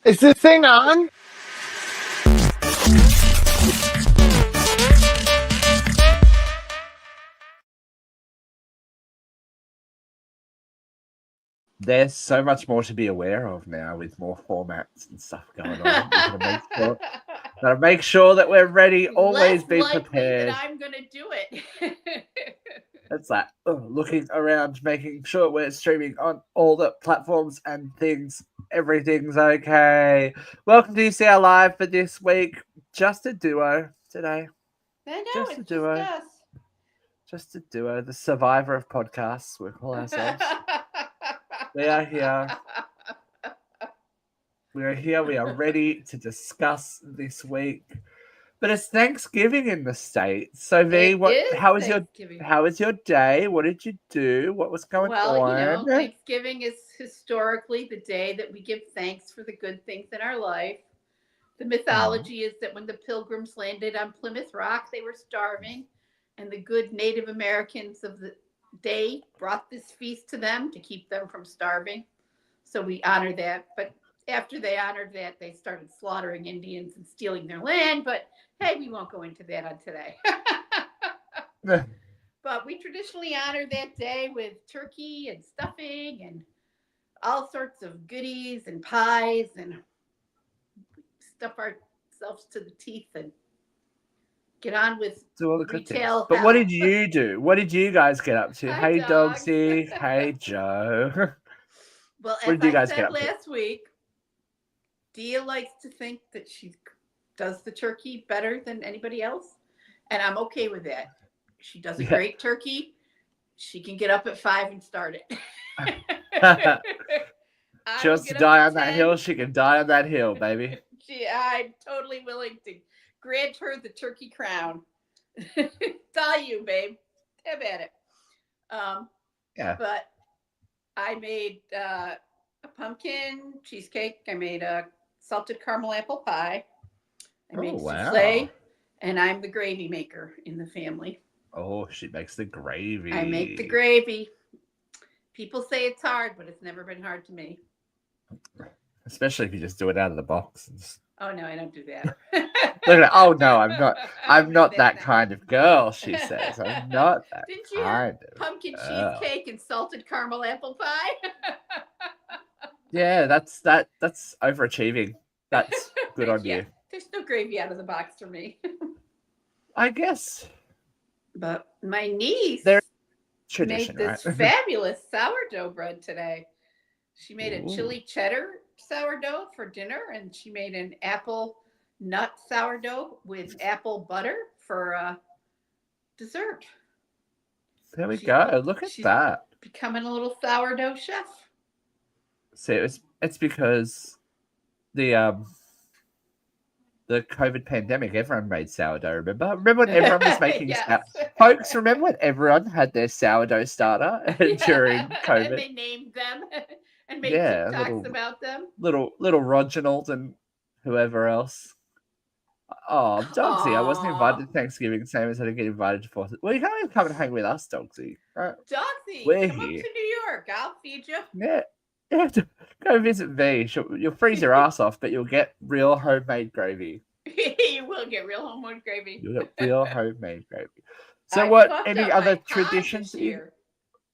Is this thing on? There's so much more to be aware of now with more formats and stuff going on. Gotta make sure that we're ready. Always be prepared. That I'm gonna do it. It's like looking around, making sure we're streaming on all the platforms and things. Everything's okay. Welcome to UCL Live for this week. Just a duo today. I know, Just a duo. Just us. Just a duo. The survivor of podcasts, we call ourselves. We are here. We are here. We are ready to discuss this week. But it's Thanksgiving in the States. So V, how was your day? What did you do? What was going on? Well, Thanksgiving is historically the day that we give thanks for the good things in our life. The mythology is that when the Pilgrims landed on Plymouth Rock, they were starving, and the good Native Americans of the day brought this feast to them to keep them from starving. So we honor that. But after they honored that, they started slaughtering Indians and stealing their land. But hey, we won't go into that on today. But we traditionally honor that day with turkey and stuffing and all sorts of goodies and pies, and stuff ourselves to the teeth and get on with do all the good retail. But what did you do? What did you guys get up to? Hey, Dogsy. Hey, Joe. Well, as I said last week, Dia likes to think that she does the turkey better than anybody else, and I'm okay with that. She does a great turkey. She can get up at 5 and start it. Just to die on that hill, she can die on that hill, baby. I'm totally willing to grant her the turkey crown. It's all you, babe. Have at it. But I made a pumpkin cheesecake. I made a salted caramel apple pie. I made souffle, and I'm the gravy maker in the family. Oh, she makes the gravy. I make the gravy. People say it's hard, but it's never been hard to me. Especially if you just do it out of the box. Oh no, I don't do that. Oh no, I'm not. I'm not that kind of girl. She says, "I'm not that." Didn't you have pumpkin cheesecake and salted caramel apple pie? Yeah, that's overachieving. That's good on you. There's no gravy out of the box for me. I guess. But my niece made this fabulous sourdough bread today. She made a chili cheddar sourdough for dinner, and she made an apple nut sourdough with apple butter for dessert. There we go. Look at that. Becoming a little sourdough chef. See, it's because the COVID pandemic, everyone made sourdough. Remember when everyone was making folks? Remember when everyone had their sourdough starter during COVID? And they named them and made TikToks about them. Little Reginald and whoever else. Oh, Dogsy! I wasn't invited to Thanksgiving, same as I didn't get invited to 4th. Well, you can't even come and hang with us, Dogsy. Dogsy, we're come here. Up to New York. I'll feed you. Yeah. You have to go visit V. You'll freeze your ass off, but you'll get real homemade gravy. You will get real homemade gravy. You'll get real homemade gravy. So, any other traditions that you?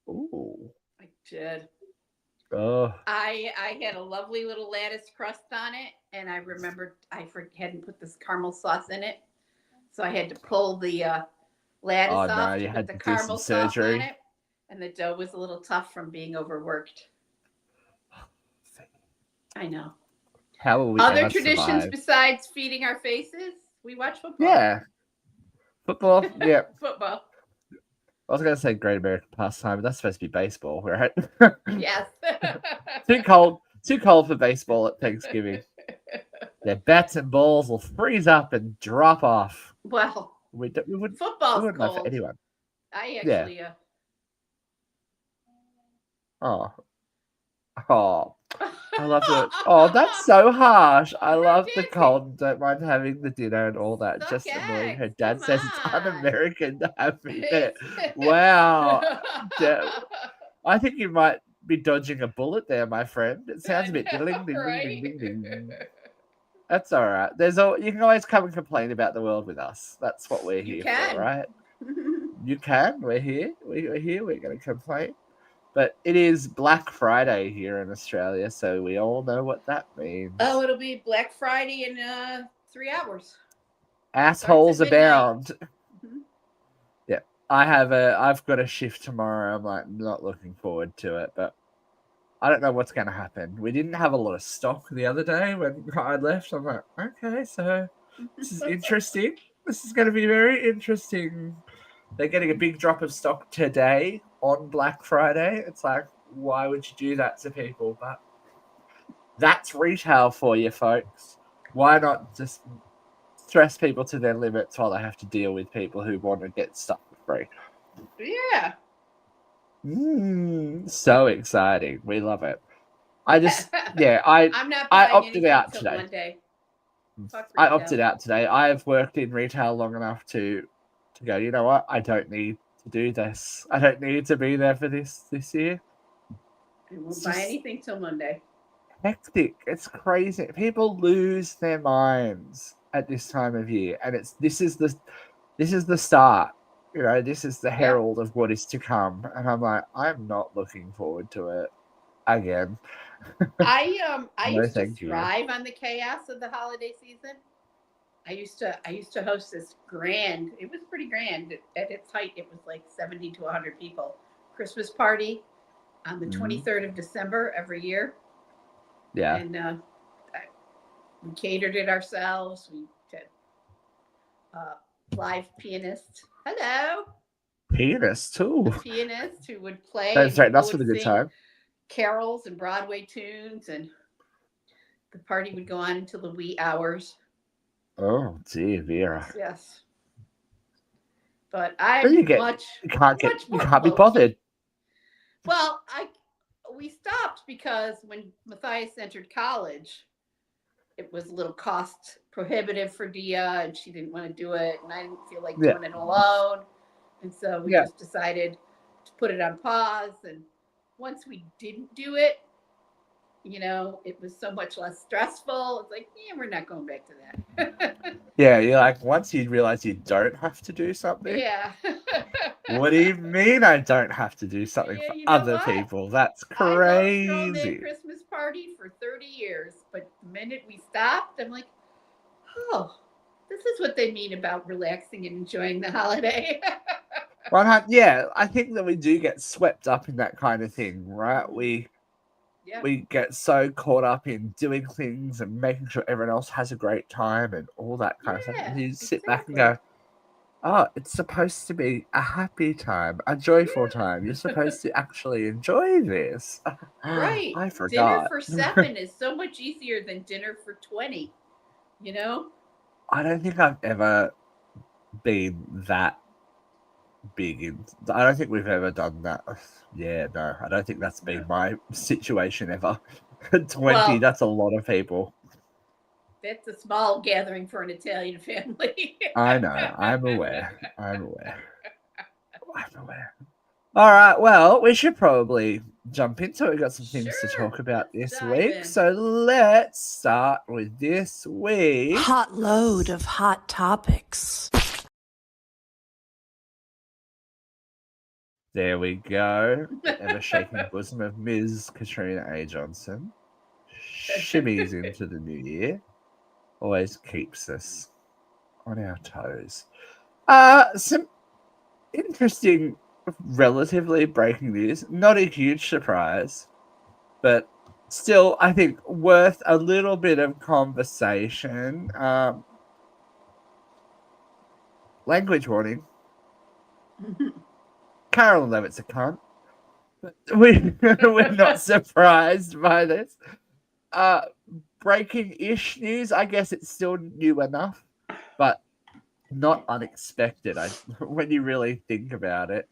Ooh. I did. Oh. I had a lovely little lattice crust on it, and I remembered I hadn't put this caramel sauce in it, so I had to pull the lattice off. Oh no, you had to do some surgery. It, and the dough was a little tough from being overworked. I know. How will we other traditions besides feeding our faces? We watch football. Yeah. Football. Yeah. Football. I was going to say Great American Pastime, but that's supposed to be baseball, right? Yes. Too cold for baseball at Thanksgiving. Their bats and balls will freeze up and drop off. Well, football's wouldn't cold. For anyone. I actually. Oh, I love it. Oh, that's so harsh. I love the cold. Don't mind having the dinner and all that. Just annoying. Her dad says it's un-American to have it. Wow. I think you might be dodging a bullet there, my friend. It sounds I a bit ding know, ding ding ding right? ding ding ding. That's all right. You can always come and complain about the world with us. That's what we're You here for, can. right? You can. We're here. We're here. We're going to complain. But it is Black Friday here in Australia, so we all know what that Oh, means. it'll be Black Friday in 3 hours. Starts at Assholes midnight. abound. Mhm. Yeah, I've got a shift tomorrow. I'm like not looking forward to it, but I don't know what's going to happen. We didn't have a lot of stock the other day when I left. I'm like, okay, so this is interesting. This is going to be very interesting. They're getting a big drop of stock today on Black Friday. It's like, why would you do that to people? But that's retail for you, folks. Why not just stress people to their limits while they have to deal with people who want to get stuff for free? Yeah. So exciting. We love it. I I'm not I buying opted anything out till today. Monday. Fuck I retail. opted out today. I've worked in retail long enough to go, you know what? I don't need to do this. I don't need to be there for this year. I won't It's buy just anything till Monday. hectic. It's crazy. People lose their minds at this time of year, and this is the start. You know, this is the Yep. herald of what is to come. And I'm like, I'm not looking forward to it again. I No, used to thank you. thrive on the chaos of the holiday season. I used to host this grand. It was pretty grand. At its height, it was like 70 to 100 people. Christmas party on the Mm, 23rd of December every year, yeah, and we catered it ourselves. We had live pianist. Hello, penis a too. pianist who would play, Don't and threaten people us with would a good sing time. carols and Broadway tunes, and the party would go on until the wee hours. Oh, dear, Vera. Yes, but But I'm much you more can't be low key. bothered. Well, I we stopped because when Matthias entered college, it was a little cost prohibitive for Dia, and she didn't want to do it, and I didn't feel like Yeah, doing it alone, and so we yeah. just decided to put it on pause. And once we didn't do it, it was so much less stressful. It's like, yeah, we're not going back to that. Yeah, you're like, once you realize you don't have to do something, Yeah. what do you mean I don't have to do something Yeah, for you know other what? people? That's I loved throwing that crazy. Christmas party for 30 years, but the minute we stopped, I'm like, oh, this is what they mean about relaxing and enjoying the holiday. 100, yeah, I think that we do get swept up in that kind of thing, right? Mhm. Yep. We get so caught up in doing things and making sure everyone else has a great time and all that kind of stuff. And Yeah, you sit back and exactly. go, oh, it's supposed to be a happy time, a joyful time. You're Yeah. supposed to actually enjoy this. Right. I Dinner forgot. for seven is so much easier than dinner for 20, you know? I don't think I've ever been that big in. I don't think we've ever done that. Yeah, no, I don't think that's been my situation ever. 20, Well, that's a lot of people. that's a small gathering for an Italian family. I know. I'm aware. I'm aware. I'm aware. All right. Well, we should probably jump into it. We've got some things to Sure. talk about Let's this dive week. in. So let's start with this week. Hot load of hot topics. There we go. The ever shaking bosom of Ms. Katrina A. Johnson shimmies into the new year. Always keeps us on our toes. Some interesting, relatively breaking news. Not a huge surprise, but still, I think worth a little bit of conversation. Language warning. Carolyn Levitt's a cunt. We're not surprised by this. Uh, breaking-ish news. I guess it's still new enough, but not unexpected. When you really think about it.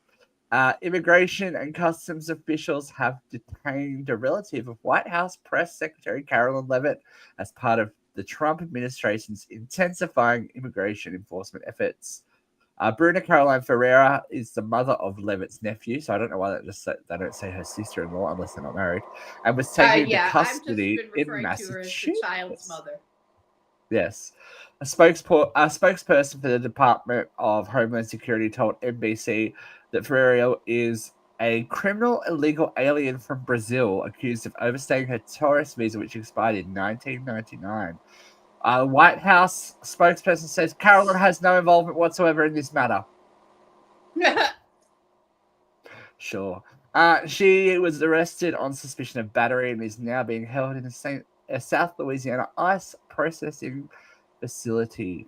Immigration and customs officials have detained a relative of White House Press Secretary Carolyn Levitt as part of the Trump administration's intensifying immigration enforcement efforts. Bruna Caroline Ferreira is the mother of Levitt's nephew, so I don't know why they don't say her sister-in-law unless they're not married, and was taken into Yeah, I've just custody been in referring to her as the child's Massachusetts. mother. Yes. A spokesperson for the Department of Homeland Security told NBC that Ferreira is a criminal illegal alien from Brazil accused of overstaying her tourist visa, which expired in 1999. White House spokesperson says Carolyn has no involvement whatsoever in this matter. Sure. She was arrested on suspicion of battery and is now being held in a South Louisiana ICE processing facility,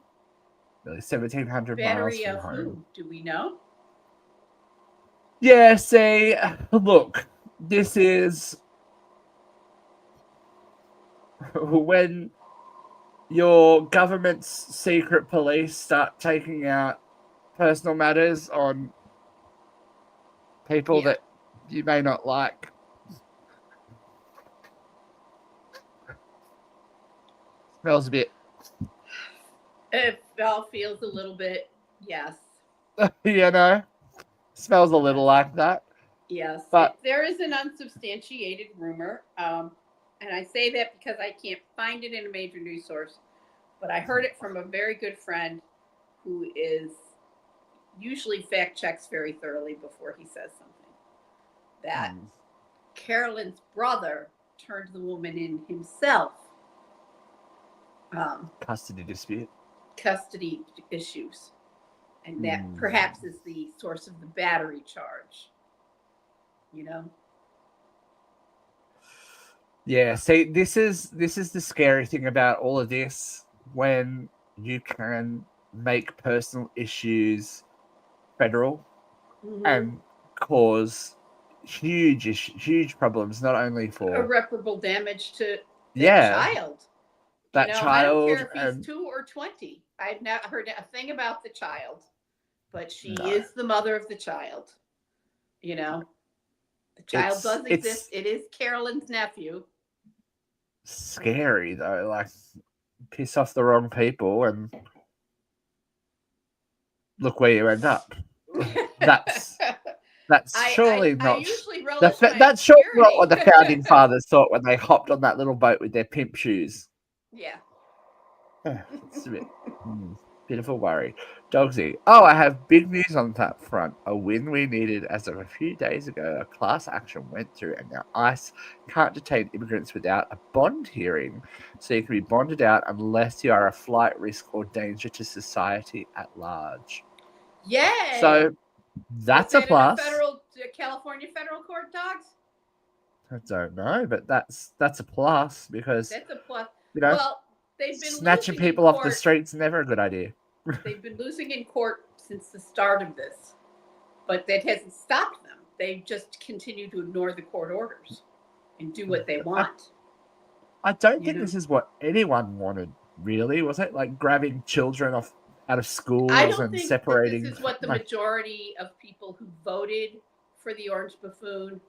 really 1,700 miles Battery from of home. who? Do we know? Yeah, see, look, this is when your government's secret police start taking out personal matters on people that you may not like. Smells a bit. It all feels a little bit, yes. You know, smells a little like that. Yes, But there is an unsubstantiated rumor, and I say that because I can't find it in a major news source, but I heard it from a very good friend who is usually fact checks very thoroughly before he says something. That Carolyn's brother turned the woman in himself. Custody dispute. Custody issues. And that perhaps is the source of the battery charge. You know? Yeah, see, this is the scary thing about all of this, when you can make personal issues federal and cause huge problems, not only for irreparable damage to the child. That child, I don't care if he's 2 or 20. I've not heard a thing about the child, but she is the mother of the child. You know, the child does exist. It is Carolyn's nephew. Scary though, like piss off the wrong people and look where you end up. That's surely not. I usually relish That's surely not what the founding fathers thought when they hopped on that little boat with their pimp shoes. Yeah. It's a bit of a worry. Dogsy. Oh, I have big news on that front. A win we needed as of a few days ago. A class action went through, and now ICE can't detain immigrants without a bond hearing. So you can be bonded out unless you are a flight risk or danger to society at large. Yay! So that's a plus. California federal court, dogs? I don't know, but that's a plus because that's a plus. You know, well, they've been snatching people off the streets never a good idea. They've been losing in court since the start of this, but that hasn't stopped them. They just continue to ignore the court orders and do what they want. I don't think this is what anyone wanted, really. Was it like grabbing children out of schools and separating? This is what the majority of people who voted for the Orange Buffoon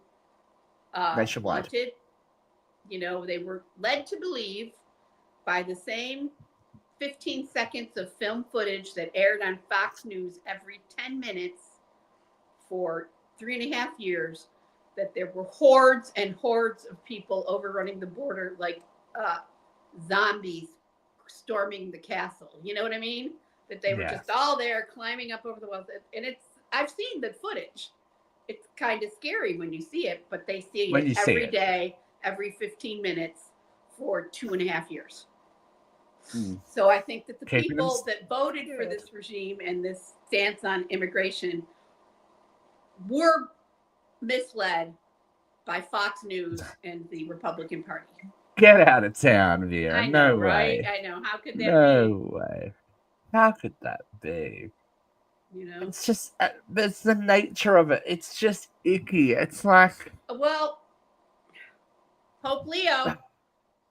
wanted. You know, they were led to believe by the same 15 seconds of film footage that aired on Fox News every 10 minutes for 3.5 years that there were hordes and hordes of people overrunning the border like zombies storming the castle. You know what I mean? That they were just all there climbing up over the walls. And I've seen the footage. It's kind of scary when you see it, but they see it every day, every 15 minutes for 2.5 years. So I think that the people that voted for this regime and this stance on immigration were misled by Fox News and the Republican Party. Get out of town, Vera. I know, no right? way. I know. How could that be? No way. How could that be? You know? It's just, it's the nature of it. It's just icky. It's like... Well, Pope Leo...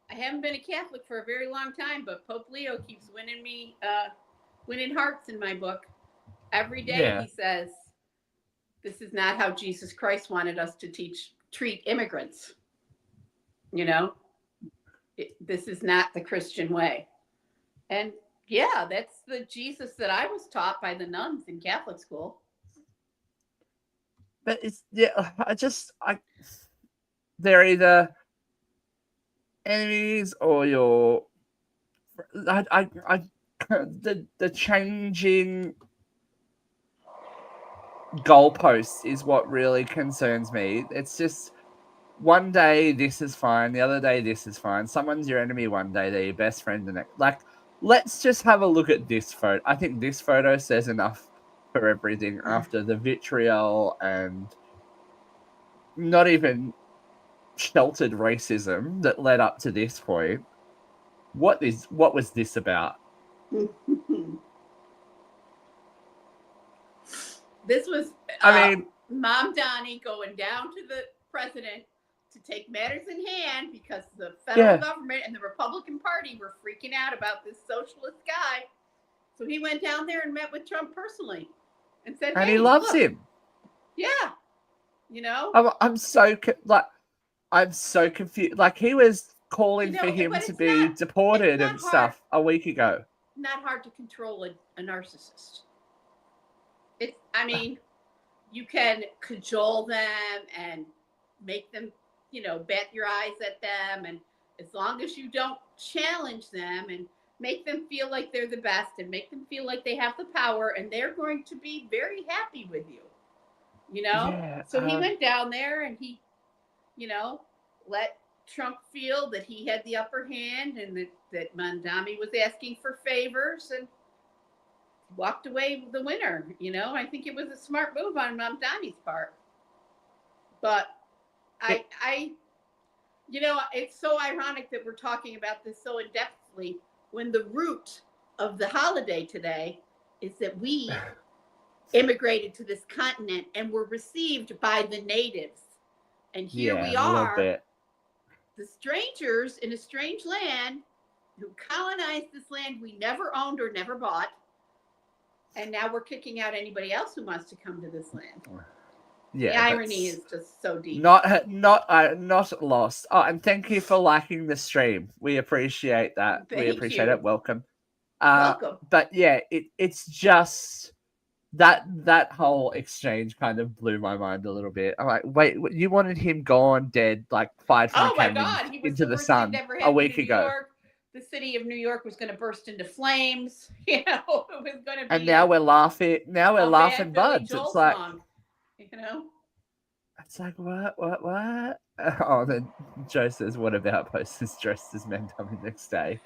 I haven't been a Catholic for a very long time, but Pope Leo keeps winning hearts in my book. Every day he says, this is not how Jesus Christ wanted us to treat immigrants. You know, this is not the Christian way. And Yeah, that's the Jesus that I was taught by the nuns in Catholic school. But it's they're either enemies or you're I the changing goalposts is what really concerns me. It's just one day this is fine, the other day this is fine. Someone's your enemy one day, they're your best friend the next. Like, let's just have a look at this photo. I think this photo says enough for everything after the vitriol and not even sheltered racism that led up to this point. What was this about? This was I mean, Mom Donnie going down to the president to take matters in hand because the federal government and the Republican Party were freaking out about this socialist guy. So he went down there and met with Trump personally and said, and hey, he loves look. him. Yeah. You know? I'm so confused. Like, he was calling for him to be deported and stuff a week ago. Not hard to control a narcissist. I mean, you can cajole them and make them, bat your eyes at them. And as long as you don't challenge them and make them feel like they're the best and make them feel like they have the power and they're going to be very happy with you, Yeah, So he went down there and he, let Trump feel that he had the upper hand and that Mondami was asking for favors and walked away the winner. I think it was a smart move on Mondami's part. But it's so ironic that we're talking about this so in-depthly when the root of the holiday today is that we immigrated to this continent and were received by the natives. And here we are, the strangers in a strange land who colonized this land we never owned or never bought. And now we're kicking out anybody else who wants to come to this land. Yeah, the irony is just so deep. Not lost. Oh, and thank you for liking the stream. We appreciate that. We appreciate it. Welcome. Welcome. But yeah, it's just that whole exchange kind of blew my mind a little bit. I'm like, wait, you wanted him gone, dead, like fired from a cannon into the sun a week ago. The city of New York was going to burst into flames. It was going to be. And now we're laughing. Now we're laughing buds. It's like, It's like, what? Oh, then Joe says, what about posters dressed as men coming next day?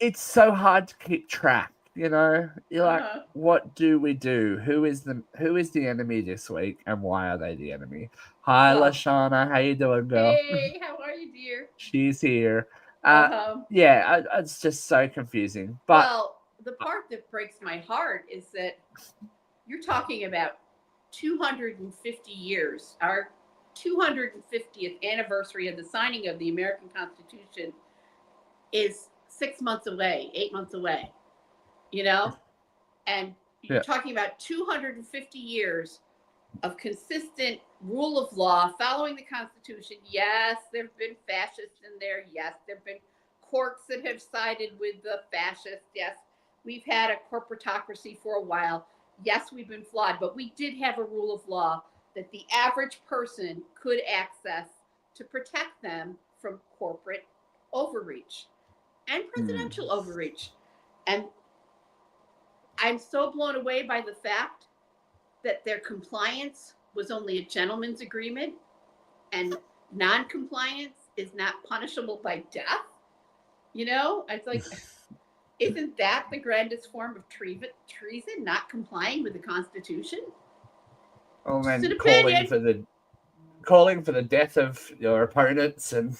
It's so hard to keep track, You're like, what do we do? Who is the enemy this week, and why are they the enemy? Hi, Lashana, how you doing, girl? Hey, how are you, dear? She's here. Yeah, it's just so confusing. But the part that breaks my heart is that you're talking about 250 years. Our 250th anniversary of the signing of the American Constitution is 6 months away, 8 months away, and you're talking about 250 years of consistent rule of law, following the Constitution. Yes, there have been fascists in there. Yes, there have been courts that have sided with the fascists. Yes, we've had a corporatocracy for a while. Yes, we've been flawed, but we did have a rule of law that the average person could access to protect them from corporate overreach and presidential overreach. And I'm so blown away by the fact that their compliance was only a gentleman's agreement and non-compliance is not punishable by death. It's like, isn't that the grandest form of treason, not complying with the Constitution? Oh man, calling for the death of your opponents and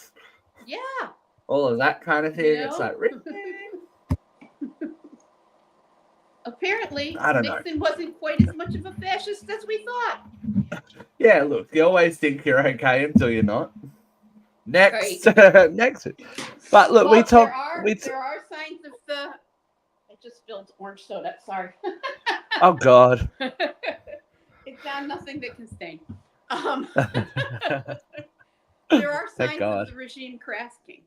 all of that kind of thing. It's like, really? Apparently, Nixon wasn't quite as much of a fascist as we thought. Yeah, look, you always think you're okay until you're not. Next, next. But look, there are signs of the. I just spilled orange soda. Sorry. Oh God. It's on nothing that can stain. there are Thank signs God. of the regime cracking.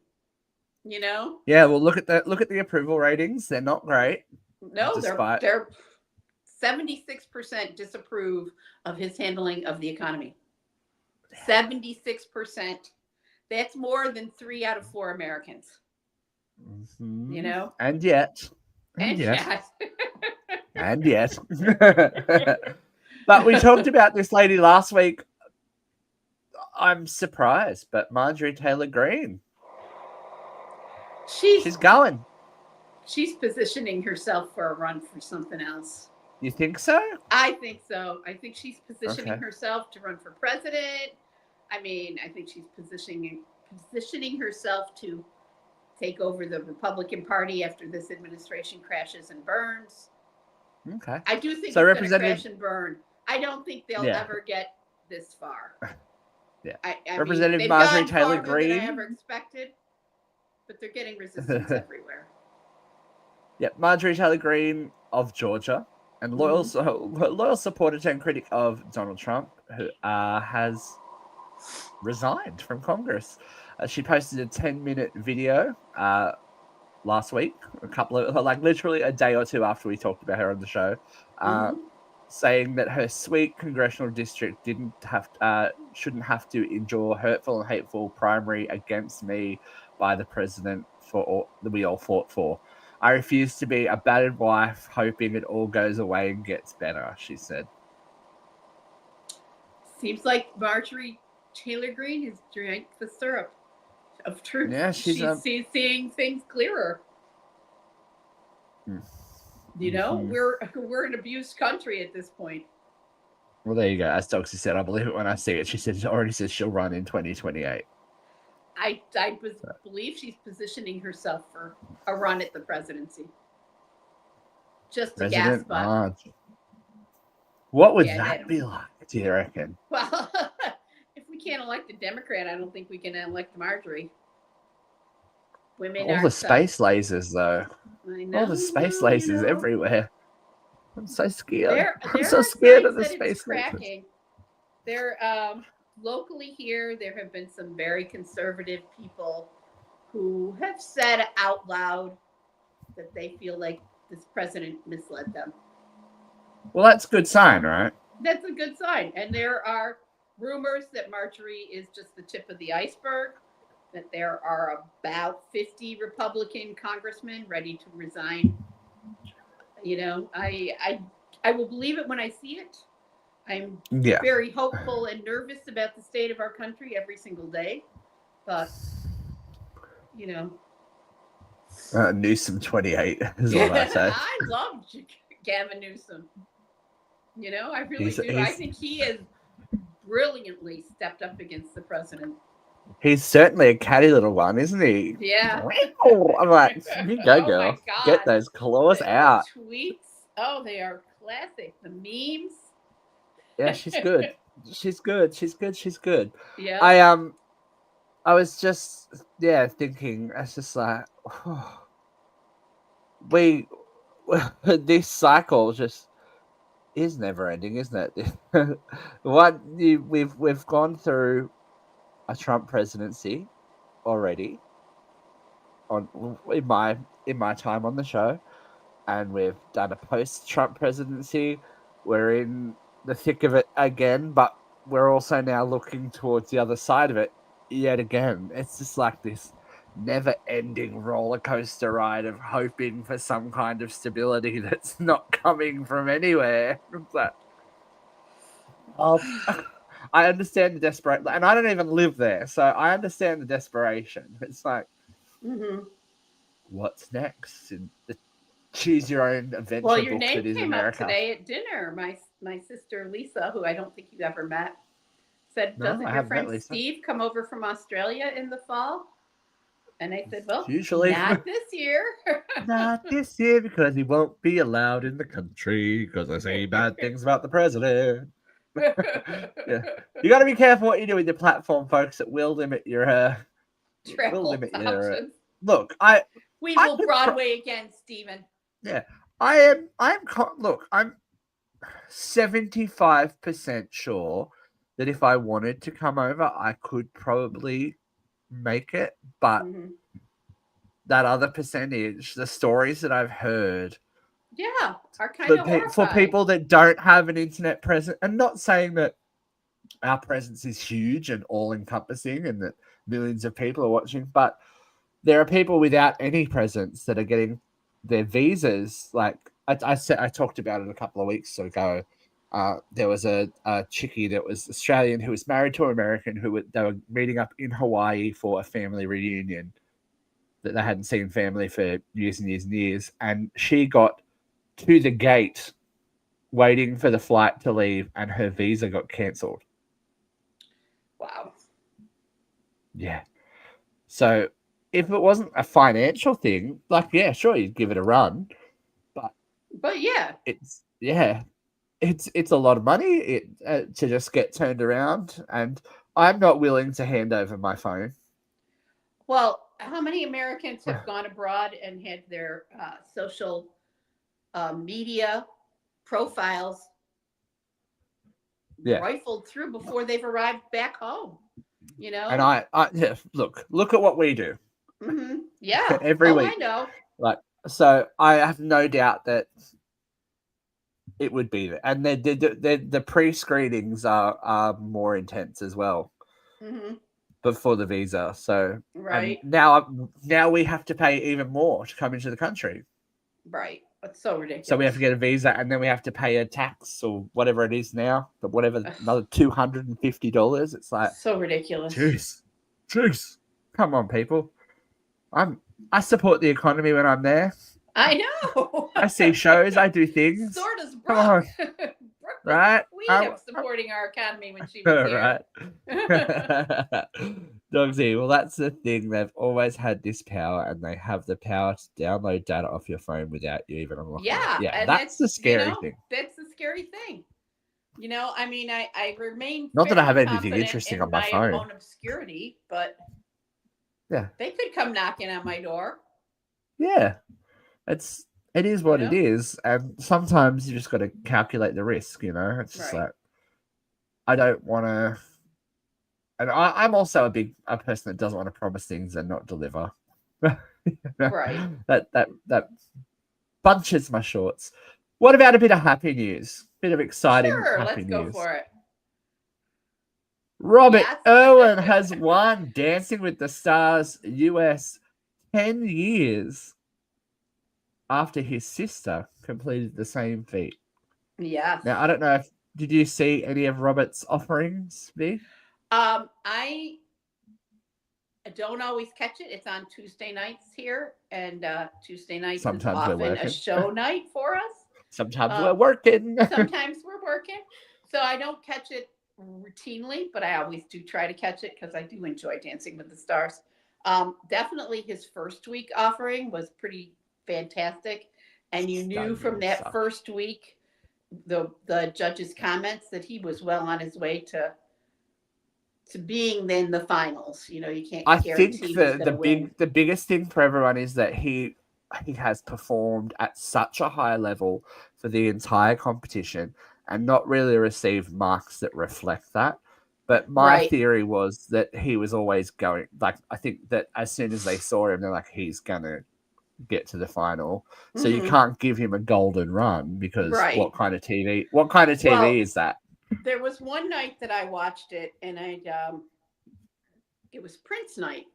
You know? Yeah, well, look at the approval ratings. They're not great, No, despite. they're 76% disapprove of his handling of the economy. 76%. That's more than 3 out of 4 Americans. Mhm. You know? And yet, And yet. and yet. But we talked about this lady last week. I'm surprised, but Marjorie Taylor Greene. She's going. She's positioning herself for a run for something else. You think so? I think so. I think she's positioning Okay. herself to run for president. I mean, I think she's positioning herself to take over the Republican Party after this administration crashes and burns. Okay. I do think So it's going to Representative- crash and burn. I don't think they'll Yeah. ever get this far. Yeah. I Representative they've Marjorie gone Taylor farther than I Greene. ever expected, but they're getting resistance everywhere. Yeah, Marjorie Taylor Greene of Georgia, and loyal supporter and critic of Donald Trump, who has resigned from Congress. She posted a 10-minute video last week, literally a day or two after we talked about her on the show, saying that her sweet congressional district shouldn't have to endure hurtful and hateful primary against me by the president that we all fought for. I refuse to be a battered wife hoping it all goes away and gets better, she said. Seems like Marjorie Taylor Greene has drank the syrup of truth. Yeah, she's seeing things clearer. You know, we're an abused country at this point. Well, there you go. As Doxy said, I believe it when I see it. She already says she'll run in 2028. I believe she's positioning herself for a run at the presidency. Just a gas spot. What would that be like, do you reckon? Well, if we can't elect a Democrat, I don't think we can elect Marjorie. Women all the space lasers, though. I know. All the space lasers everywhere. I'm so scared. I'm there so are scared signs of the that space it's cracking. There, locally here, there have been some very conservative people who have said out loud that they feel like this president misled them. Well, that's a good sign, right? That's a good sign. And there are rumors that Marjorie is just the tip of the iceberg, that there are about 50 Republican congressmen ready to resign. You know, I will believe it when I see it. I'm very hopeful and nervous about the state of our country every single day. But, you know. Newsom 28 is what I say. I love Gavin Newsom. You know, I really do. I think he has brilliantly stepped up against the president. He's certainly a catty little one, isn't he? Yeah. I'm like, you go, girl. My God. Get those claws out. The tweets. They are classic. The memes. Yeah, she's good. She's good. Yeah. I was just thinking. It's just like this cycle just is never ending, isn't it? We've gone through a Trump presidency already in my time on the show, and we've done a post-Trump presidency. We're in the thick of it again, but we're also now looking towards the other side of it yet again. It's just like this never-ending roller coaster ride of hoping for some kind of stability that's not coming from anywhere. I understand the desperation, and I don't even live there, so I understand the desperation. It's like, what's next? And choose your own adventure. Well, your book name that is came America. up today at dinner. My sister Lisa, who I don't think you ever met, said, "Doesn't your friend Steve come over from Australia in the fall?" And I said, "Well, usually not this year. Not this year, because he won't be allowed in the country because I say bad things about the president." Yeah. You got to be careful what you do with your platform, folks. It will limit your travel options. Look, we will Broadway again, Stephen. Yeah, I'm 75% sure that if I wanted to come over, I could probably make it. But Mhm. that other percentage, the stories that I've heard Yeah, are kind of for horrifying. people that don't have an internet presence, and not saying that our presence is huge and all encompassing and that millions of people are watching, but there are people without any presence that are getting their visas. Like I talked about it a couple of weeks ago. There was a chickie that was Australian who was married to an American they were meeting up in Hawaii for a family reunion that they hadn't seen family for years and years and years. And she got to the gate waiting for the flight to leave and her visa got cancelled. Wow. Yeah. So if it wasn't a financial thing, like, yeah, sure, you'd give it a run. But yeah, It's a lot of money to just get turned around, and I'm not willing to hand over my phone. well, how many Americans have gone abroad and had their social media profiles Yeah. rifled through before they've arrived back home? You know? And I yeah, look at what we do Yeah. every Oh, week. I know. Like, so I have no doubt that it would be there, and the pre-screenings are more intense as well before the visa. So Right. and now we have to pay even more to come into the country. Right. It's so ridiculous. So we have to get a visa, and then we have to pay a tax or whatever it is now, but whatever, another $250. It's like, so ridiculous. Jeez, come on, people. I support the economy when I'm there. I know. I see shows. I do things. So does Brooke. Come on, Brooke right? was supporting our economy when she was here. Right. Dogsy, well, that's the thing. They've always had this power, and they have the power to download data off your phone without you even unlocking it. Yeah, and that's the scary thing. That's the scary thing. You know, I mean, I remain not that I have fairly anything confident interesting in on my phone. own obscurity, but yeah, they could come knocking on my door. Yeah, it is what it is, and sometimes you just got to calculate the risk. It's just like, I don't want to, and I'm also a person that doesn't want to promise things and not deliver. Right. That bunches my shorts. What about a bit of happy news? Bit of exciting happy let's news. go for it. Robert Irwin has won Dancing with the Stars US 10 years after his sister completed the same feat. Yes. Now, I don't know did you see any of Robert's offerings, V? I don't always catch it. It's on Tuesday nights here, and Tuesday nights Sometimes is we're often working. a show night for us. Sometimes we're working. Sometimes we're working. So I don't catch it routinely, but I always do try to catch it because I do enjoy Dancing with the Stars. Definitely his first week offering was pretty fantastic. And you knew from that first week, the judges' comments, that he was well on his way to being in the finals. You can't guarantee who's going to win. The biggest thing for everyone is that he has performed at such a high level for the entire competition and not really received marks that reflect that. But my theory was that he was always going, like, I think that as soon as they saw him, they're like, he's going to get to the final. So you can't give him a golden run because what kind of TV is that? There was one night that I watched it, and it was Prince night.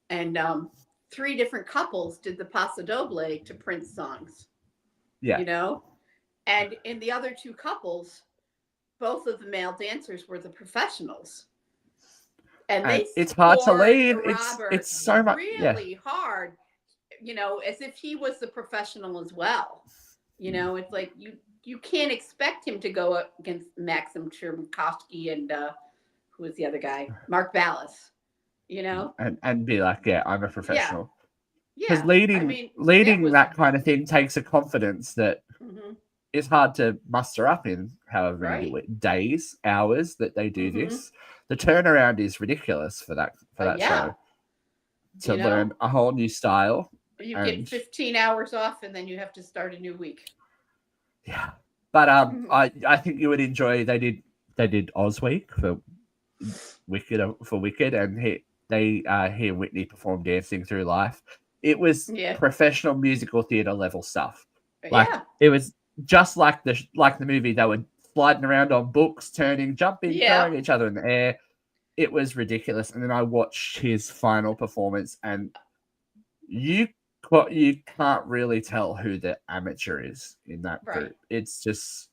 And 3 different couples did the Paso Doble to Prince songs. Yeah. And in the other 2 couples, both of the male dancers were the professionals. And it's hard to lead. It's so much really hard, as if he was the professional as well. It's like you can't expect him to go up against Maxim Chermakowski and who was the other guy? Mark Ballas. And be like, yeah, I'm a professional. Because leading that kind of thing takes a confidence that is hard to muster up in however many days, hours that they do this. The turnaround is ridiculous for that show. To learn a whole new style. You get 15 hours off and then you have to start a new week. Yeah. But I think you would enjoy, they did they did Oz Week for Wicked, and he and Whitney performed Dancing Through Life. It was Yeah. professional musical theater level stuff. Like Yeah. it was just like the movie. They were sliding around on books, turning, jumping, Yeah. throwing each other in the air. It was ridiculous. And then I watched his final performance, and you can't really tell who the amateur is in that Right. group. It's just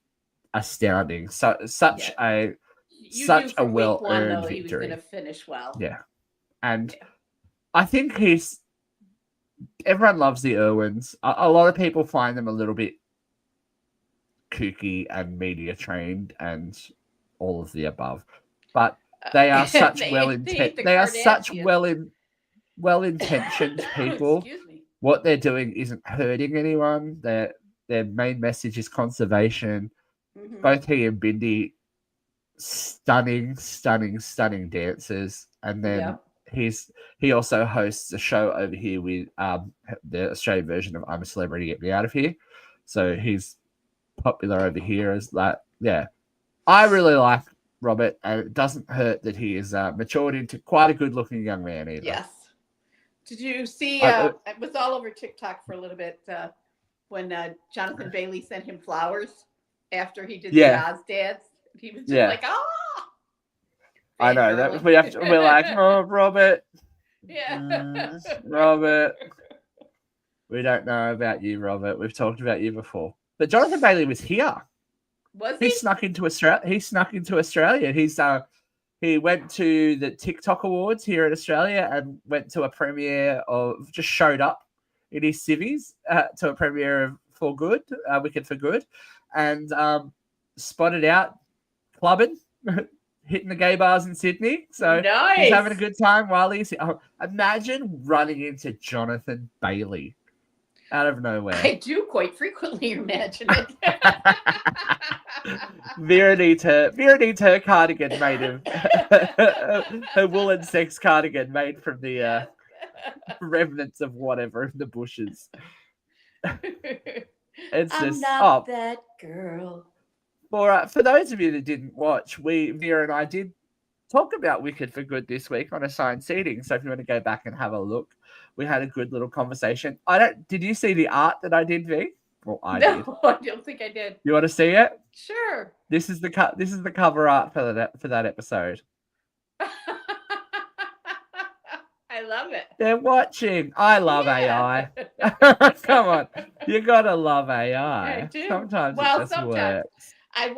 astounding. Such a You such knew a from week one, well-earned though, he was going victory. to finish well. Yeah. And Yeah. I think everyone loves the Irwins. A lot of people find them a little bit kooky and media trained and all of the above. But they are such They are such Kardashians. well-intentioned people. Excuse me. What they're doing isn't hurting anyone. Their main message is conservation. Mhm. Both he and Bindi, stunning dancers. And then he also hosts a show over here with the Australian version of I'm a Celebrity, Get Me Out of Here. So he's popular over here as that. Yeah, I really like Robert, and it doesn't hurt that he is matured into quite a good-looking young man either. Yes. Did you see? It was all over TikTok for a little bit when Jonathan Bailey sent him flowers after he did the Oz dance. He was just like, "Ah!" I know that we're like, oh, Robert. Yeah. Robert. We don't know about you, Robert. We've talked about you before. But Jonathan Bailey was here. Was he? He snuck into Australia. He went to the TikTok Awards here in Australia and went to a premiere just showed up in his civvies to a premiere of Wicked for Good, and spotted out clubbing, hitting the gay bars in Sydney. So nice. He's having a good time while he's here. Imagine running into Jonathan Bailey out of nowhere. I do quite frequently imagine it. Vera needs her cardigan made of her woolen sex cardigan made from the remnants of whatever in the bushes. It's I'm just not that girl. For those of you that didn't watch, Vera and I did talk about Wicked for Good this week on assigned seating. So if you want to go back and have a look, we had a good little conversation. Did you see the art that I did, V? Well, I did. No, I don't think I did. You want to see it? Sure. This is the cover art for that episode. I love it. They're watching. I love AI. Come on, you gotta love AI. I do. Sometimes it just works. I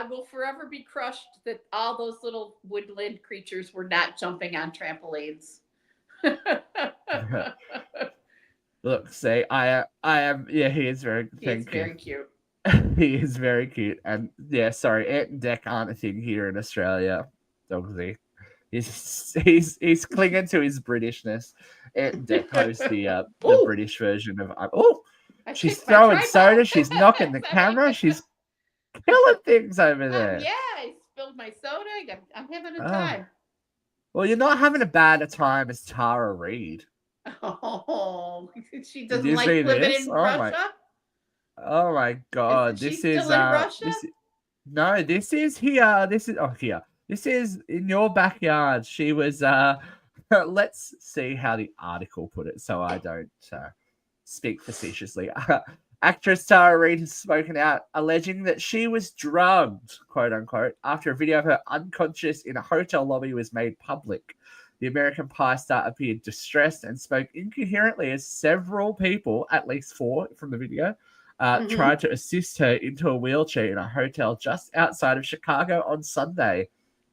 will forever be crushed that all those little woodland creatures were not jumping on trampolines. Look, see, I am. Yeah, he is very. He's very cute. He is very cute, and yeah, sorry, Ant and Dec aren't a thing here in Australia. Dogsy, he's clinging to his Britishness. Ant and Dec hosts the British version of. She's throwing soda. She's knocking the camera. She's killing things over there. Yeah, I spilled my soda. I'm having a time. Well, you're not having a bad a time as Tara Reid. Oh, she doesn't like living in Russia. Oh my God! This is still in Russia? This is here. This is here. This is in your backyard. She was. Let's see how the article put it, so I don't speak facetiously. Actress Tara Reid has spoken out, alleging that she was drugged, quote unquote, after a video of her unconscious in a hotel lobby was made public. The American Pie star appeared distressed and spoke incoherently as several people, at least 4 from the video, tried to assist her into a wheelchair in a hotel just outside of Chicago on Sunday.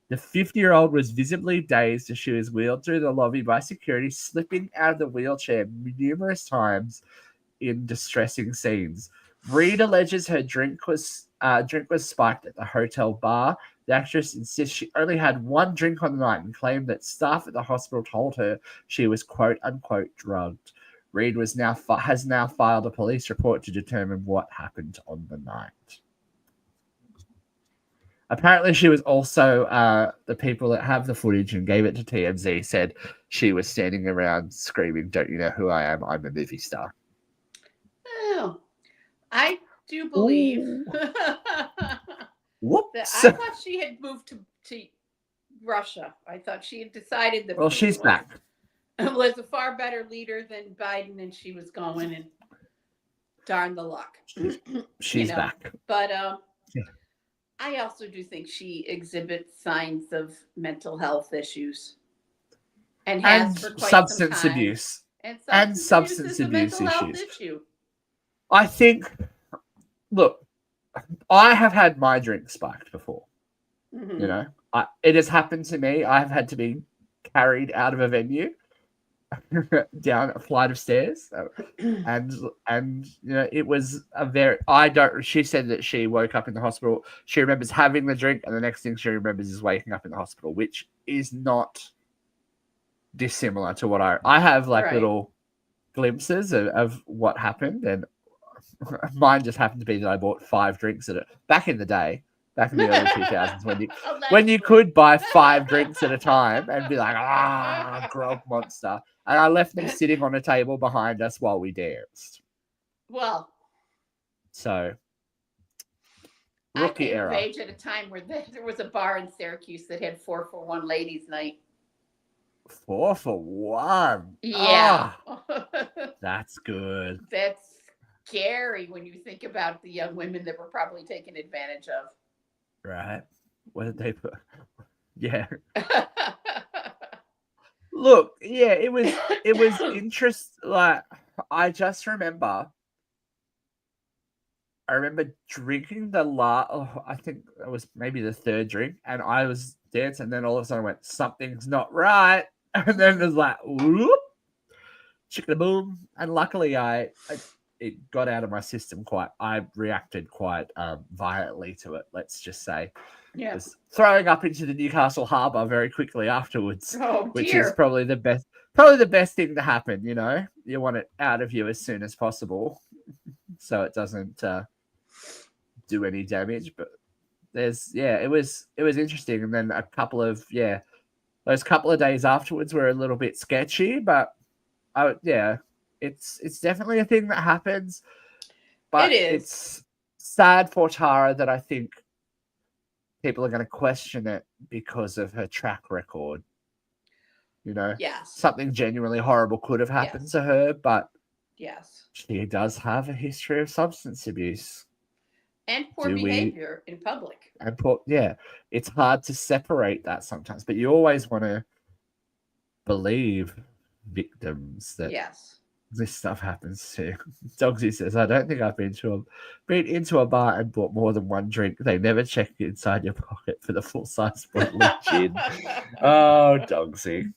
The 50-year-old was visibly dazed as she was wheeled through the lobby by security, slipping out of the wheelchair numerous times in distressing scenes. Reid alleges her drink was spiked at the hotel bar. The actress insists she only had 1 drink on the night and claimed that staff at the hospital told her she was quote unquote drugged. Reid has now filed a police report to determine what happened on the night. Apparently, she was also the people that have the footage and gave it to TMZ said she was standing around screaming, "Don't you know who I am? I'm a movie star." Oh, I do believe Whoops. I thought she had moved to Russia. I thought she had decided that Well, Putin she's back. was a far better leader than Biden, and she was going, and darn the luck. She's back. But I also do think she exhibits signs of mental health issues and has for quite substance some time. abuse. And substance abuse is a mental health issue. I think, look, I have had my drink spiked before. Mm-hmm. You know, it has happened to me. I've had to be carried out of a venue down a flight of stairs, and you know, it was a very. She said that she woke up in the hospital. She remembers having the drink, and the next thing she remembers is waking up in the hospital, which is not dissimilar to what I have, like little glimpses of what happened, and mine just happened to be that I bought 5 drinks at it back in the day. Back in the early 2000s, when you could buy 5 drinks at a time and be like, grog monster. And I left them sitting on a table behind us while we danced. Well, so rookie era. I came of age at a time where there was a bar in Syracuse that had 4 for 1 ladies' night. 4 for 1. Yeah. That's good. That's scary when you think about the young women that were probably taken advantage of. Right. What did they put? Yeah. Look, yeah, it was interesting. Like, I remember drinking I think it was maybe the 3rd drink, and I was dancing, and then all of a sudden I went, something's not right. And then it was like, whoop, chicken boom. And luckily it got out of my system I reacted quite violently to it, let's just say. Yeah. Was throwing up into the Newcastle Harbour very quickly afterwards, which is probably the best thing to happen, you know. You want it out of you as soon as possible so it doesn't do any damage. But it was interesting. And then those couple of days afterwards were a little bit sketchy, but it's definitely a thing that happens. But it's sad for Tara that I think people are going to question it because of her track record. You know, something genuinely horrible could have happened to her, but she does have a history of substance abuse and poor behavior in public. And it's hard to separate that sometimes, but you always want to believe victims that this stuff happens to. Dogsy says, I don't think I've been into a bar and bought more than 1 drink. They never check inside your pocket for the full-size bottle of gin. Oh, Dogsy.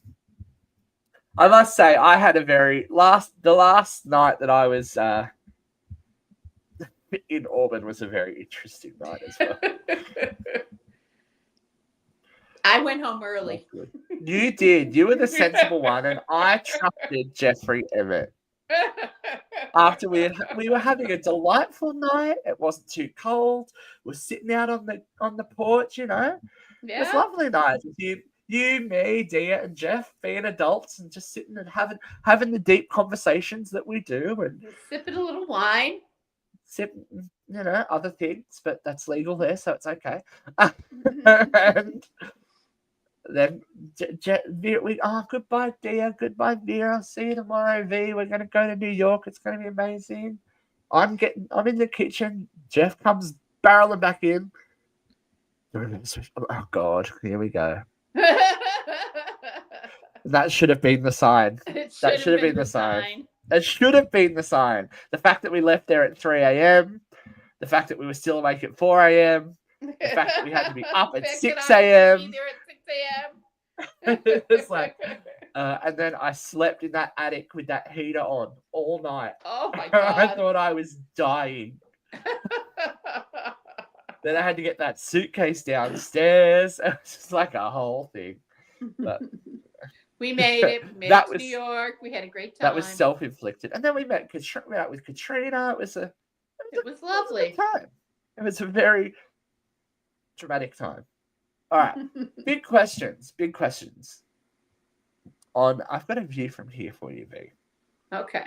I must say, I had the last night that I was in Auburn was a very interesting night as well. I went home early. You did. You were the sensible one, and I trusted Jeffrey Emmett. After we were having a delightful night, it wasn't too cold. We're sitting out on the porch, you know. Yeah. It was lovely night. You, me, Dia, and Jeff being adults and just sitting and having the deep conversations that we do, and sipping a little wine. Sipping, you know, other things, but that's legal there, so it's okay. And then goodbye, Dia. Goodbye, Dia. I'll see you tomorrow, V. We're going to go to New York. It's going to be amazing. I'm in the kitchen. Jeff comes barreling back in. Oh, God. Here we go. That should have been the sign. That should have been the sign. It should have been the sign. The fact that we left there at 3 a.m., the fact that we were still awake at 4 a.m., the fact that we had to be up at 6 a.m. It's like, and then I slept in that attic with that heater on all night. Oh my God. I thought I was dying. Then I had to get that suitcase downstairs. It was just like a whole thing. But we made it. We made it to New York. We had a great time. That was self-inflicted. And then we met with Katrina. It was lovely. Time. It was a very dramatic time. All right. Big questions. I've got a view from here for you, V. Okay.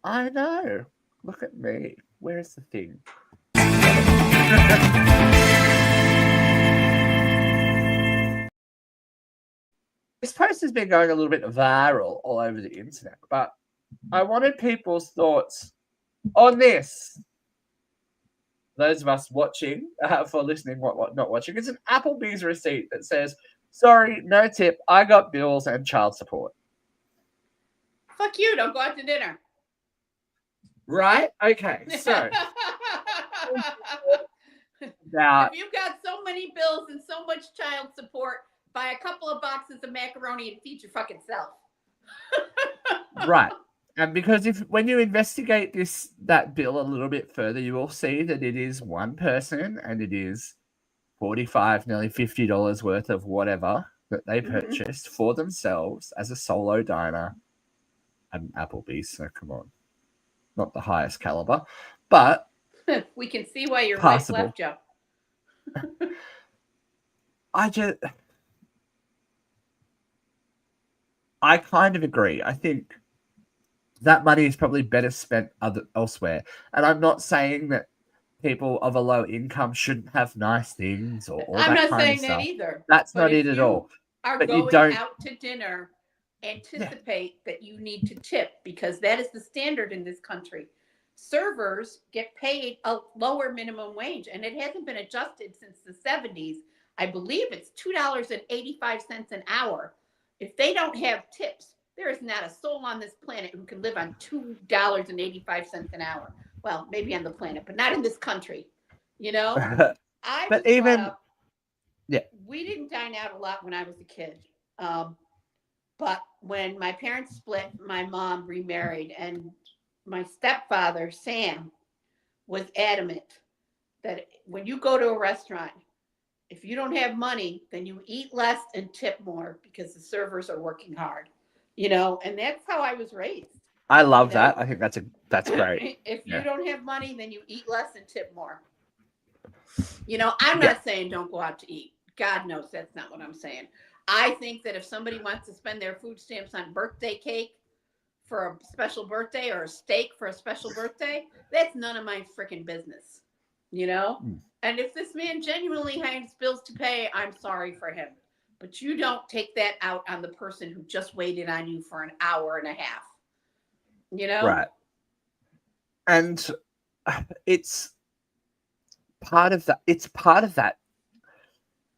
I know. Look at me. Where's the thing? This post has been going a little bit viral all over the internet, but I wanted people's thoughts on this. Those of us watching, for listening, what not watching, it's an Applebee's receipt that says, "Sorry, no tip. I got bills and child support." Fuck you! Don't go out to dinner. Right? Okay. So now, if you've got so many bills and so much child support, buy a couple of boxes of macaroni and feed your fucking self. right. And because when you investigate that bill a little bit further, you will see that it is one person and it is $45, nearly $50 worth of whatever that they purchased for themselves as a solo diner at an Applebee's. So come on, not the highest caliber, but we can see why your possible. wife left you. I kind of agree. I think that money is probably better spent elsewhere. And I'm not saying that people of a low income shouldn't have nice things or all I'm that not kind saying of that stuff. either. That's not it at all. Are but going you don't out to dinner, anticipate that you need to tip because that is the standard in this country. Servers get paid a lower minimum wage, and it hasn't been adjusted since the 70s. I believe it's $2.85 an hour. If they don't have tips, there is not a soul on this planet who can live on $2.85 an hour. Well, maybe on the planet, but not in this country. You know, I but was even brought up, yeah, we didn't dine out a lot when I was a kid. But when my parents split, my mom remarried, and my stepfather, Sam, was adamant that when you go to a restaurant, if you don't have money, then you eat less and tip more because the servers are working hard. You know, and that's how I was raised. I love that. I think that's great. If you don't have money, then you eat less and tip more. You know, I'm not saying don't go out to eat. God knows that's not what I'm saying. I think that if somebody wants to spend their food stamps on birthday cake for a special birthday or a steak for a special birthday, that's none of my freaking business. You know? And if this man genuinely has bills to pay, I'm sorry for him. But you don't take that out on the person who just waited on you for an hour and a half. You know? Right. And it's part of that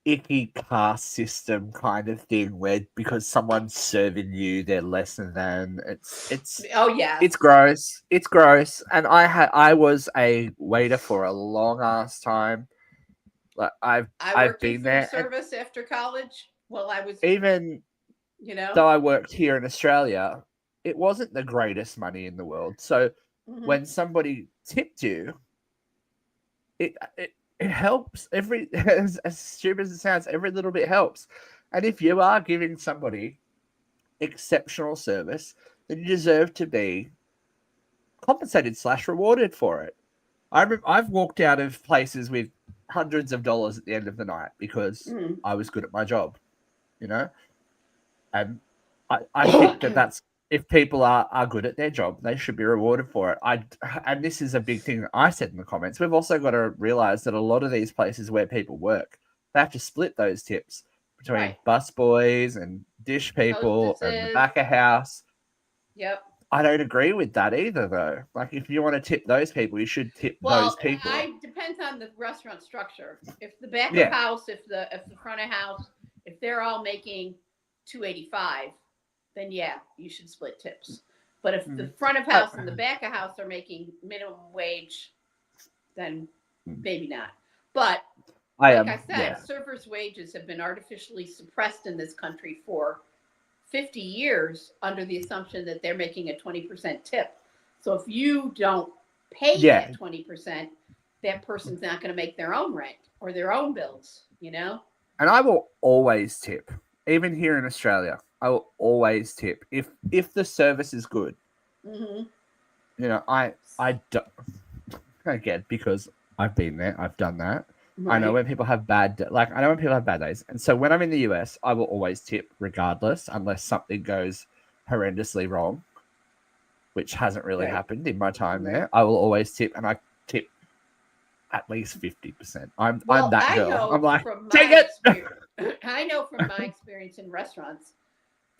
icky caste system kind of thing where because someone's serving you, they're lesser than. It's oh yeah, it's gross. It's gross. And I was a waiter for a long ass time. Like I've been in there. Service after college. Well, I was even, you know, though I worked here in Australia, it wasn't the greatest money in the world. So when somebody tipped you, it helps. As stupid as it sounds, every little bit helps. And if you are giving somebody exceptional service, then you deserve to be compensated / rewarded for it. I've walked out of places with hundreds of dollars at the end of the night because I was good at my job, you know? And I think that's if people are good at their job, they should be rewarded for it. And this is a big thing that I said in the comments. We've also got to realize that a lot of these places where people work, they have to split those tips between busboys and dish people and the back of house. Yep. I don't agree with that either, though. Like, if you want to tip those people, you should tip those people. It depends on the restaurant structure. If the back of house, if the front of house, if they're all making $2.85, then yeah, you should split tips. But if the front of house and the back of house are making minimum wage, then maybe not. But like I said, servers' wages have been artificially suppressed in this country for 50 years under the assumption that they're making a 20% tip. So if you don't pay that 20%, that person's not going to make their own rent or their own bills, you know? And I will always tip. Even here in Australia, I will always tip if the service is good. You know, I don't, again, because I've been there, I've done that. Right. I know when people have bad days. And so when I'm in the US, I will always tip regardless, unless something goes horrendously wrong, which hasn't really happened in my time there. I will always tip, and I tip at least 50%. I'm that girl. I'm like, take it. I know from my experience in restaurants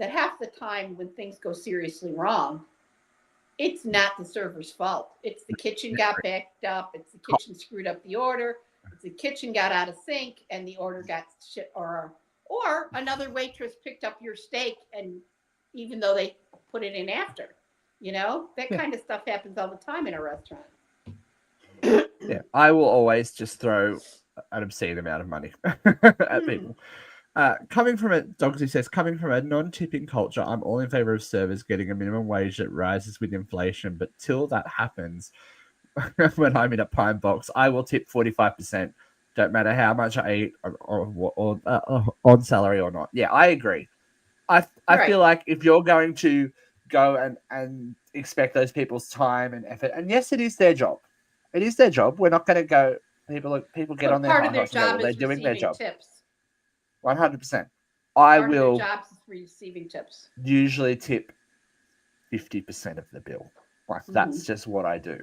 that half the time when things go seriously wrong, it's not the server's fault. It's the kitchen got picked up. It's the kitchen screwed up the order. It's the kitchen got out of sync and the order got shit. Or another waitress picked up your steak, and even though they put it in after, that kind of stuff happens all the time in a restaurant. Yeah, I will always just throw an obscene amount of money at people. Coming from a non-tipping culture, I'm all in favor of servers getting a minimum wage that rises with inflation. But till that happens, when I'm in a pine box, I will tip 45%. Don't matter how much I eat or on salary or not. Yeah, I agree. I feel like if you're going to go and expect those people's time and effort, and yes, it is their job. It is their job. We're not going to go. People get on their part high of their horse and go, job well, they're is doing their receiving job. tips. 100%. Part of their jobs is receiving tips. Usually tip 50% of the bill. Like that's just what I do.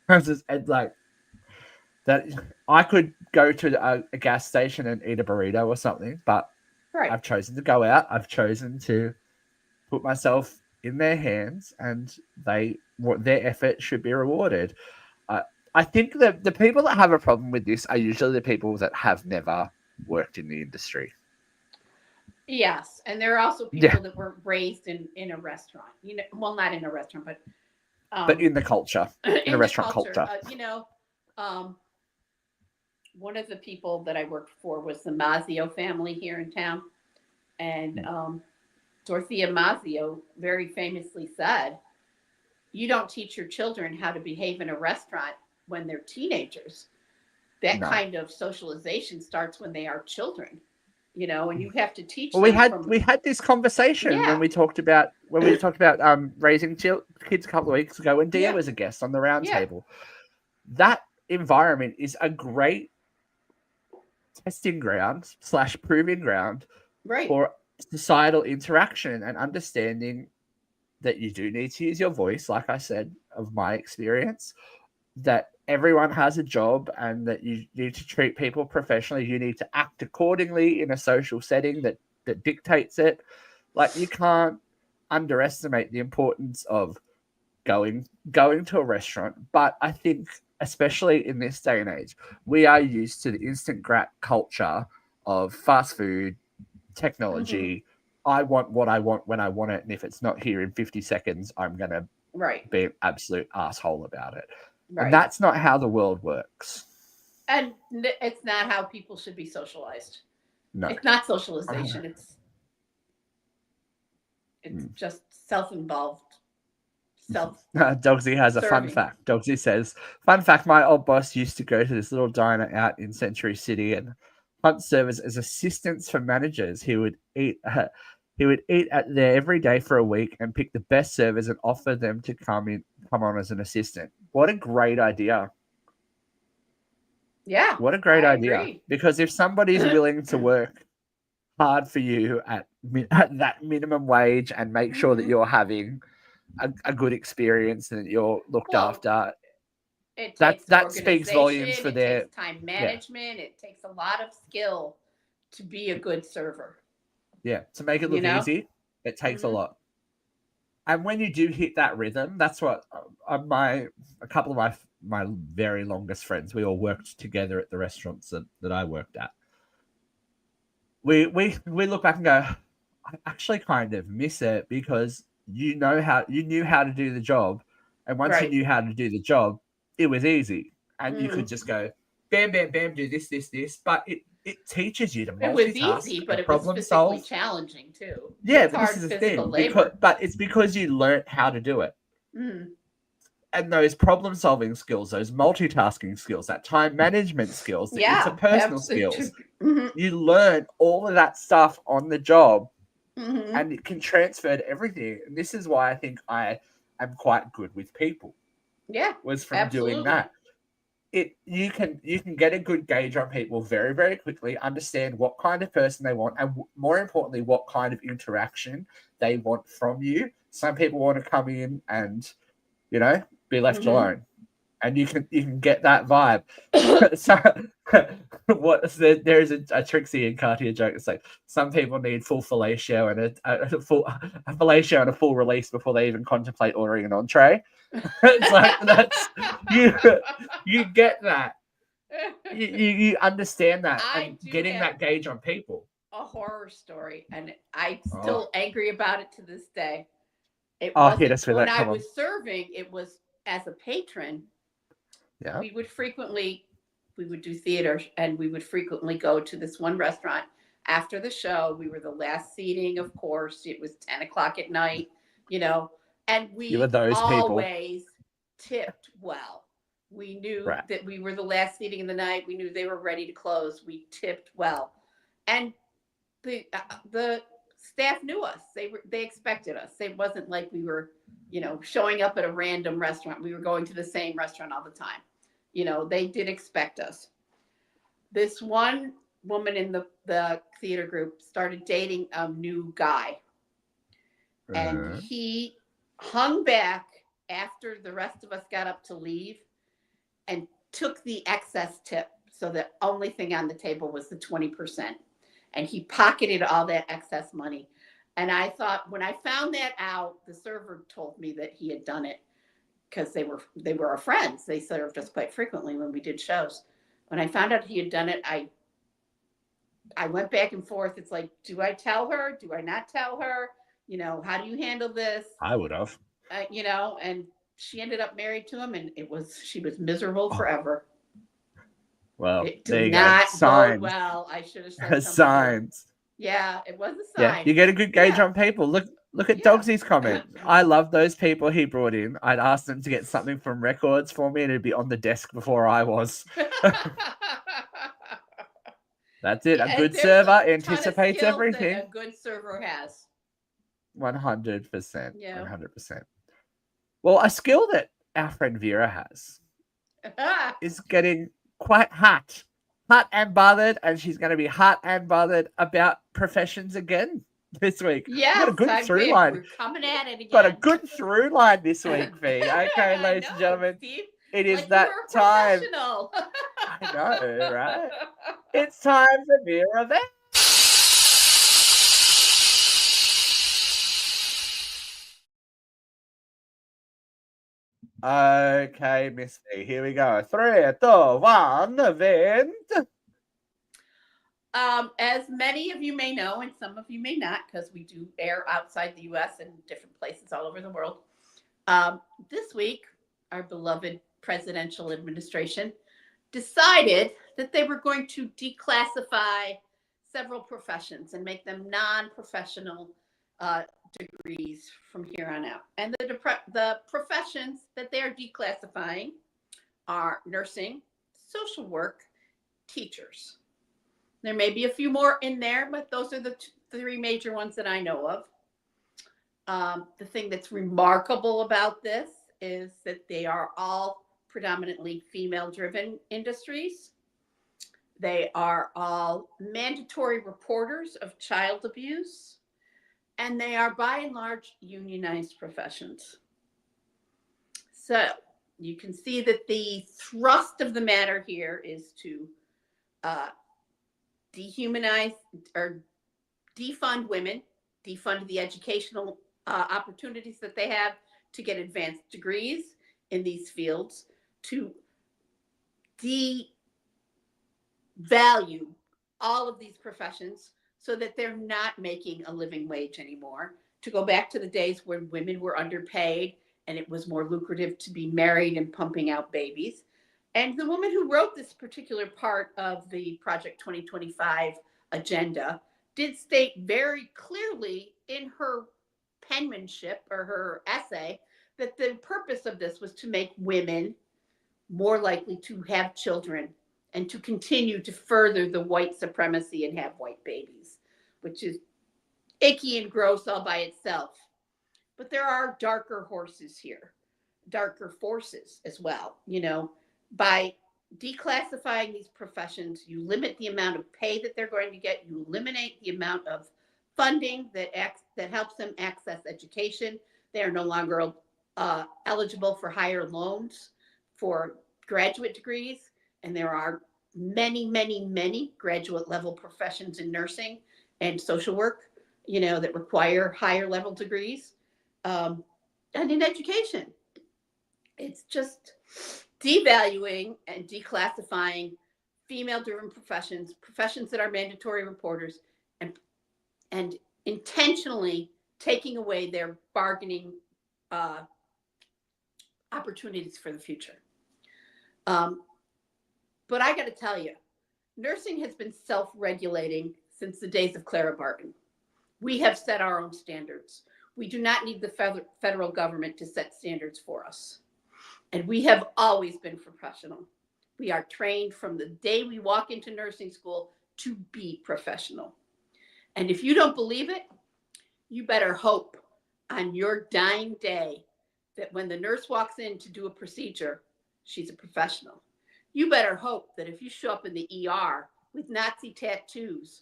Like that, I could go to a gas station and eat a burrito or something, but I've chosen to go out. I've chosen to put myself in their hands, and their effort should be rewarded. I think that the people that have a problem with this are usually the people that have never worked in the industry. Yes, and there are also people that were raised in a restaurant. Well, not in a restaurant, but in the culture, in a restaurant culture. One of the people that I worked for was the Mazzio family here in town, and Dorothea Mazzio very famously said, "You don't teach your children how to behave in a restaurant when they're teenagers. That kind of socialization starts when they are children, and you have to teach them." We had this conversation when we talked about raising kids a couple of weeks ago when Dia was a guest on the round table. That environment is a great testing ground / proving ground for societal interaction and understanding that you do need to use your voice, like I said, of my experience, that everyone has a job and that you need to treat people professionally. You need to act accordingly in a social setting that dictates it. Like, you can't underestimate the importance of going to a restaurant. But I think, especially in this day and age, we are used to the instant grat culture of fast food, technology. I want what I want when I want it, and if it's not here in 50 seconds, I'm going to be an absolute asshole about it. And that's not how the world works. And it's not how people should be socialized. No. It's not socialization. It's just self-involved. Dogsy has a fun fact. Dogsy says, "Fun fact, my old boss used to go to this little diner out in Century City and hunt servers as assistants for managers. He would eat at there every day for a week and pick the best servers and offer them to come on as an assistant." What a great idea. Yeah. What a great idea. Agree. Because if somebody's willing to work hard for you at that minimum wage and make sure that you're having a good experience and that you're looked after, that speaks volumes for their... It takes time management. It takes a lot of skill to be a good server. Yeah, to make it look easy, it takes a lot. And when you do hit that rhythm, that's what a couple of my very longest friends, we all worked together at the restaurants that I worked at. We look back and go, I actually kind of miss it, because you knew how to do the job, and once you knew how to do the job, it was easy, and you could just go bam, bam, bam, do this, this, this. But it teaches you to multitask. It was easy, but it was physically challenging too. Yeah, but this is the thing. But it's because you learned how to do it. And those problem-solving skills, those multitasking skills, that time management skills, the interpersonal skills, you learn all of that stuff on the job, and it can transfer to everything. And this is why I think I am quite good with people. Yeah, was from doing that. You can get a good gauge on people very, very quickly, understand what kind of person they want, and more importantly, what kind of interaction they want from you. Some people want to come in and, be left alone. and you can get that vibe. So there is a Trixie and Cartier joke. It's like some people need full fellatio and a full a fellatio and a full release before they even contemplate ordering an entree. It's like that's you get that. You understand that I and do getting have that gauge on people. a horror story, and I'm Oh, still angry about it to this day. It hit wasn't us with when it. I Come on. was serving, it was as a patron. Yeah. We would do theater, and we would frequently go to this one restaurant after the show. We were the last seating, of course. It was 10 o'clock at night, you know, and You were we those people. always tipped well. We knew Right. that we were the last seating in the night. We knew they were ready to close. We tipped well. And the staff knew us. They expected us. It wasn't like we were, showing up at a random restaurant. We were going to the same restaurant all the time. They did expect us. This one woman in the theater group started dating a new guy, and he hung back after the rest of us got up to leave and took the excess tip. So the only thing on the table was the 20%. And he pocketed all that excess money. And I thought, when I found that out, the server told me that he had done it because they were our friends. They served us quite frequently when we did shows. When I found out he had done it, I went back and forth. It's like, do I tell her? Do I not tell her? How do you handle this? I would have. And she ended up married to him, and she was miserable Oh. forever. Well, It there did you not go. bode well. I should have said something. Signs. Yeah, it was a Yeah, sign. you get a good gauge Yeah. on people. Look at Yeah. Dogsy's comment. I love those people he brought in. I'd ask them to get something from records for me, and it'd be on the desk before I was. That's it. Yeah, a good there's server a ton of anticipates skills everything. that a good server has. 100%. Yeah. 100%. Well, a skill that our friend Vera has is getting quite hot and bothered, and she's going to be hot and bothered about professions again this week. Yes, got a good through line. We're coming at it again. Got a good through line this week, V. Okay, ladies and gentlemen, Steve, it is like that you were a time. professional. I know, right? It's time for Vera Van. Okay, Miss V, here we go. 3, 2, 1, event. As many of you may know, and some of you may not, because we do air outside the U.S. and different places all over the world. This week, our beloved presidential administration decided that they were going to declassify several professions and make them non-professional degrees from here on out. And the professions that they are declassifying are nursing, social work, teachers. There may be a few more in there, but those are the three major ones that I know of. The thing that's remarkable about this is that they are all predominantly female-driven industries. They are all mandatory reporters of child abuse, and they are by and large unionized professions. So you can see that the thrust of the matter here is to dehumanize or defund women, defund the educational opportunities that they have to get advanced degrees in these fields, to devalue all of these professions so that they're not making a living wage anymore, to go back to the days when women were underpaid and it was more lucrative to be married and pumping out babies. And the woman who wrote this particular part of the Project 2025 agenda did state very clearly in her penmanship or her essay that the purpose of this was to make women more likely to have children and to continue to further the white supremacy and have white babies, which is icky and gross all by itself. But there are darker horses here, darker forces as well. By declassifying these professions, you limit the amount of pay that they're going to get. You eliminate the amount of funding that helps them access education. They are no longer eligible for higher loans for graduate degrees, and there are many, many, many graduate level professions in nursing and social work, that require higher level degrees. And in education, it's just devaluing and declassifying female driven professions that are mandatory reporters, and intentionally taking away their bargaining opportunities for the future. But I got to tell you, nursing has been self-regulating since the days of Clara Barton. We have set our own standards. We do not need the federal government to set standards for us. And we have always been professional. We are trained from the day we walk into nursing school to be professional. And if you don't believe it, you better hope on your dying day that when the nurse walks in to do a procedure, she's a professional. You better hope that if you show up in the ER with Nazi tattoos,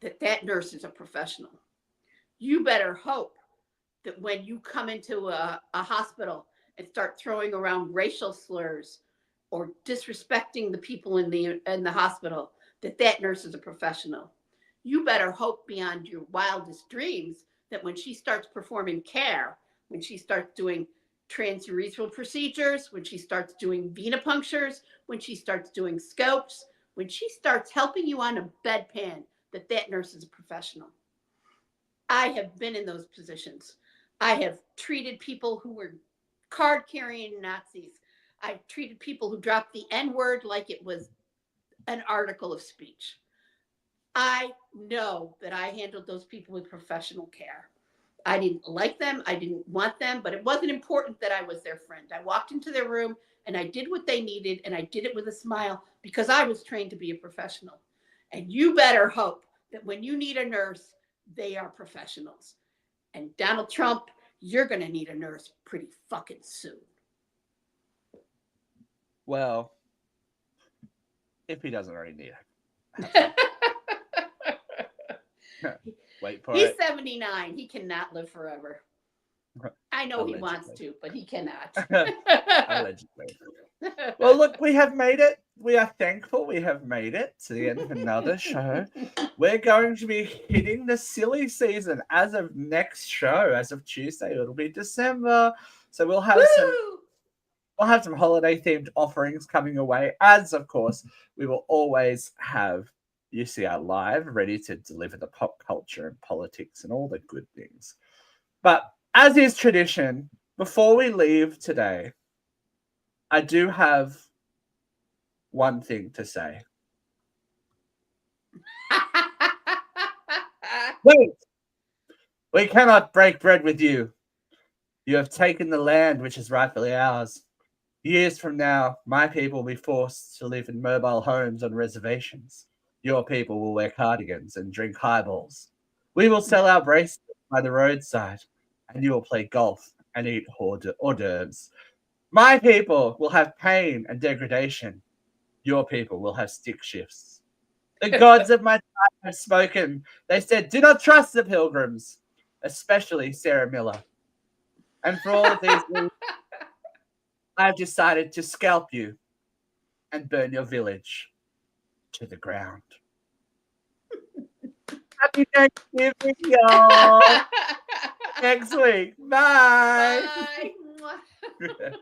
that nurse is a professional. You better hope that when you come into a hospital and start throwing around racial slurs or disrespecting the people in the hospital, that nurse is a professional. You better hope beyond your wildest dreams that when she starts performing care, when she starts doing transurethral procedures, when she starts doing venipunctures, when she starts doing scopes, when she starts helping you on a bedpan, that nurse is a professional. I have been in those positions. I have treated people who were card-carrying Nazis. I've treated people who dropped the N-word like it was an article of speech. I know that I handled those people with professional care. I didn't like them. I didn't want them, but it wasn't important that I was their friend. I walked into their room and I did what they needed, and I did it with a smile because I was trained to be a professional. And you better hope that when you need a nurse, they are professionals. And Donald Trump, you're going to need a nurse pretty fucking soon. Well, if he doesn't already need it. Wait for He's it. 79. He cannot live forever. I know Allegedly. he wants to, but he cannot. Allegedly. Well, look, we have made it. We are thankful we have made it to the end of another show. We're going to be hitting the silly season as of next show. As of Tuesday, it'll be December. So we'll have some holiday themed offerings coming away. As of course, we will always have UCR Live ready to deliver the pop culture and politics and all the good things. But as is tradition, before we leave today, I do have one thing to say. Wait! We cannot break bread with you. You have taken the land which is rightfully ours. Years from now, my people will be forced to live in mobile homes on reservations. Your people will wear cardigans and drink highballs. We will sell our bracelets by the roadside, and you will play golf and eat hors d'oeuvres. My people will have pain and degradation. Your people will have stick shifts. The gods of my time have spoken. They said, do not trust the pilgrims, especially Sarah Miller. And for all of these reasons, I've decided to scalp you and burn your village to the ground. Happy Thanksgiving, y'all. Next week. Bye. Bye.